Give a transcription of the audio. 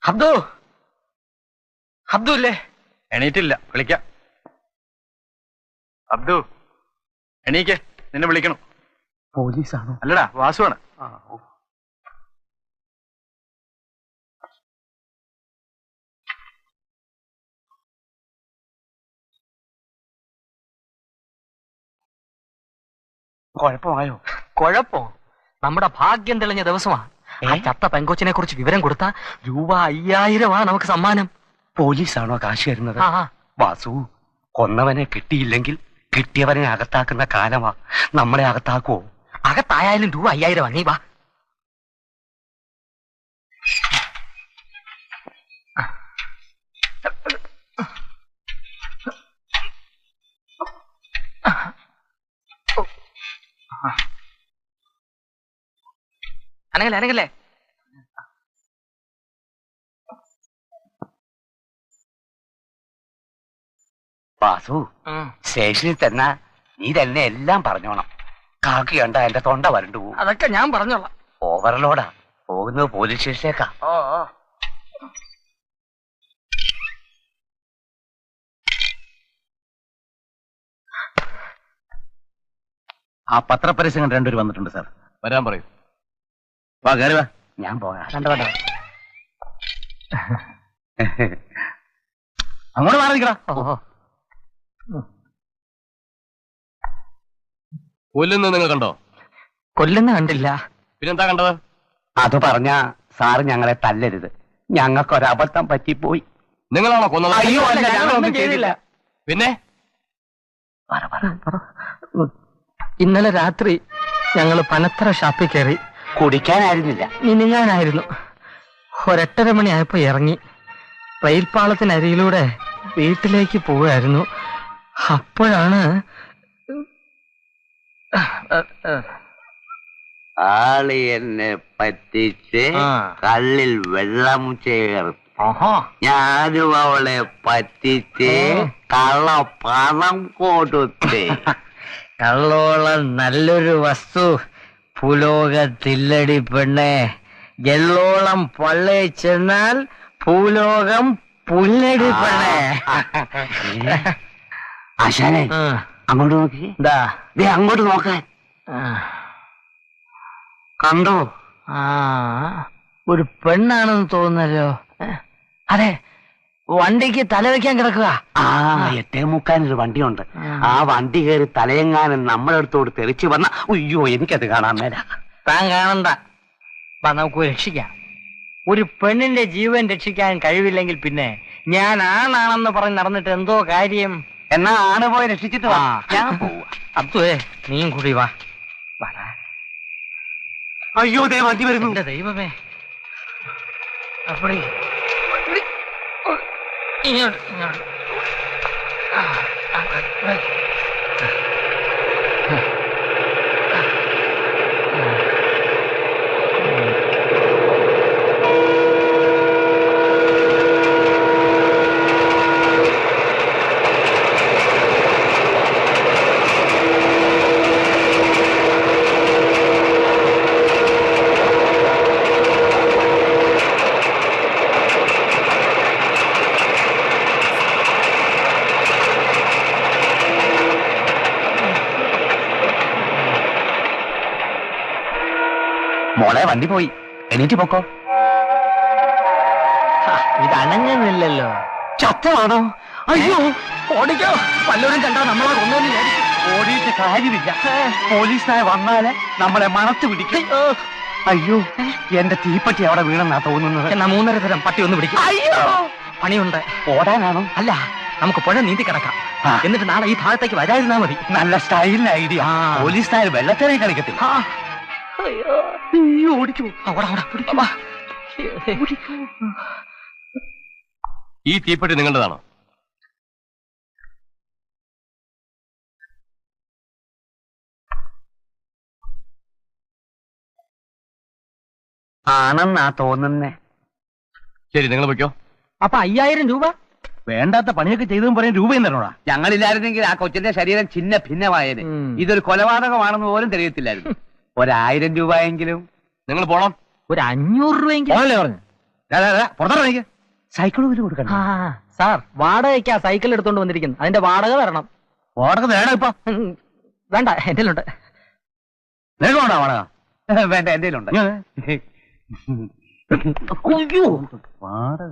അബ്ദു അബ്ദു ഇല്ലേ? എണീറ്റില്ല, വിളിക്കാം. അബ്ദു എണീക്ക്, നിന്നെ വിളിക്കണം. പോലീസാണോ? അല്ലടാ, വാസുവാണ്. കുഴപ്പമായോ? കുഴപ്പോ? നമ്മുടെ ഭാഗ്യം തെളിഞ്ഞ ദിവസമാ. ആ ചത്ത പെങ്കൊച്ചിനെ കുറിച്ച് വിവരം കൊടുത്ത ₹5000 നമുക്ക് സമ്മാനം. പോലീസാണോ കാശ് തരുന്നത്? ആ വാസു, കൊന്നവനെ കിട്ടിയില്ലെങ്കിൽ കിട്ടിയവനെ അകത്താക്കുന്ന കാലമാ. നമ്മളെ അകത്താക്കുവോ? അകത്തായാലും ₹5000. നീ വാ. അനങ്ങല്ലേ അനങ്ങല്ലേ. വാസു, സ്റ്റേഷനിൽ തന്നെ നീ തന്നെ എല്ലാം പറഞ്ഞോണം. കാക്കി കണ്ട എന്റെ തൊണ്ട വരണ്ടു പോകും. അതൊക്കെ ഞാൻ പറഞ്ഞോളാം. ഓവർലോഡാ. പോകുന്നത് പോലീസ് സ്റ്റേഷനിലേക്കാ. ആ പത്രപരസ്യം കണ്ട് രണ്ടുപേർ വന്നിട്ടുണ്ട് സാർ. വരാൻ പറയൂ. വാ, കയറി വാ. ഞാൻ പോകാം. കണ്ടോ അങ്ങോട്ട് മാറി നിൽക്കടാ. കൊല്ലുന്നത് നിങ്ങൾ കണ്ടോ? കൊല്ലുന്ന കണ്ടില്ല. പിന്നെന്താ കണ്ടത്? അത് പറഞ്ഞ സാറ് ഞങ്ങളെ തല്ലരുത്. ഞങ്ങൾക്കൊരബദ്ധം പറ്റിപ്പോയി. നിങ്ങളാണോ കൊന്നത്? അയ്യോ അല്ല, ഞങ്ങളൊന്നും ചെയ്തില്ല. പിന്നെ ഇന്നലെ രാത്രി ഞങ്ങള് പനത്തറ ഷാപ്പിൽ കയറി. കുടിക്കാനായിരുന്നില്ല, മിനിങ്ങാനായിരുന്നു. 8:30 മണിയായപ്പോ ഇറങ്ങി. റെയിൽപാളത്തിനരിയിലൂടെ വീട്ടിലേക്ക് പോവുകയായിരുന്നു. അപ്പോഴാണ് ആളി എന്നെ പറ്റിച്ച് കള്ളിൽ വെള്ളം ചേർത്ത്. ഞാനും അവളെ പറ്റിച്ച് കള്ള പണം കൊടുത്ത്. കള്ളോളം നല്ലൊരു വസ്തു ഭൂലോകത്തില്ലടി പെണ്ണെ. എള്ളോളം പള്ളേ ചെന്നാൽ ഭൂലോകം പുല്ലടി പെണ്ണെ. ആശാനെ, അങ്ങോട്ട് നോക്കി. എന്താ അങ്ങോട്ട് നോക്കാൻ കണ്ടോ? ഒരു പെണ്ണാണെന്ന് തോന്നുന്നല്ലോ. അതെ, വണ്ടിക്ക് തല വെക്കാൻ കിടക്കുക. 8:45 വണ്ടിയുണ്ട്. ആ വണ്ടി കയറി തലയെങ്ങാനും നമ്മുടെ അടുത്തോട് തെറിച്ചു വന്ന അയ്യോ, എനിക്കത് കാണാൻ മേല. താൻ കാണണ്ട. നമുക്ക് രക്ഷിക്കാം. ഒരു പെണ്ണിന്റെ ജീവൻ രക്ഷിക്കാൻ കഴിവില്ലെങ്കിൽ പിന്നെ ഞാൻ ആണാണെന്ന് പറഞ്ഞ് നടന്നിട്ട് എന്തോ കാര്യം? എന്നാ ആണ് പോയി രക്ഷിച്ചിട്ട് വാ. ഞാൻ പോവാ. അബ്ദുവേ, നീയും കൂടി വാ. അയ്യോ, ദേ വണ്ടി വരുന്നു. എന്റെ ദൈവമേ. അപ്പടി ഇങ്ങോട്ട് ഇങ്ങോട്ട്. മോളെ, വണ്ടി പോയി. എണീറ്റ് പൊക്കോ. ഇത് അനങ്ങുന്നില്ലല്ലോ. ചത്തമാണോ? അയ്യോ, ഓടിക്കോ. വല്ലവരും കണ്ടാ നമ്മളെ കൊന്നു. ഓടിയിട്ട് കാര്യമില്ല. പോലീസിനായ വന്നാല് നമ്മളെ മണത്ത് പിടിക്കും. അയ്യോ, എന്റെ തീപ്പറ്റി അവിടെ വീണെന്നാ തോന്നുന്നത്. എന്നാ 3:30 തരം പട്ടി ഒന്ന് പിടിക്കും. അയ്യോ, പണിയുണ്ട്. ഓടാനാണോ? അല്ല, നമുക്ക് പുഴ നീന്തി കിടക്കാം. എന്നിട്ട് നാളെ ഈ ഭാഗത്തേക്ക് വരാതിരുന്നാ മതി. നല്ല സ്റ്റൈലിന് ഐഡിയ. പോലീസിനായ വെള്ളത്തിനെ കളിക്കത്തില്ല. ഓടിക്കൂ. ഈ തീപ്പെട്ടി നിങ്ങളുടേതാണോ? ആണെന്നാ തോന്നുന്നേ. ശരി, നിങ്ങൾ വയ്ക്കോ. അപ്പൊ 5000 രൂപ? വേണ്ടാത്ത പണിയൊക്കെ ചെയ്തും പറയും രൂപയും തരണോടാ. ഞങ്ങളില്ലായിരുന്നെങ്കിൽ ആ കൊച്ചിന്റെ ശരീരം ചിന്ന ഭിന്നമായേനെ. ഇതൊരു കൊലപാതകമാണെന്ന് പോലും തെളിയത്തില്ലായിരുന്നു. 1000 രൂപയെങ്കിലും. നിങ്ങൾ പോണം. ഒരു 500 രൂപയെങ്കിലും. പോണല്ലേ പറഞ്ഞു. പുറത്തോട്ട് സൈക്കിൾ പോലും കൊടുക്കണം. സാർ വാടകയ്ക്കാ സൈക്കിൾ എടുത്തോണ്ട് വന്നിരിക്കുന്നു, അതിന്റെ വാടക തരണം. വാടക വേണം ഇപ്പൊ. വേണ്ട, എന്റെ ഉണ്ട്. നിനക്ക് വേണ്ട വാടക? വേണ്ട, എന്റെ ഉണ്ട്. വാടക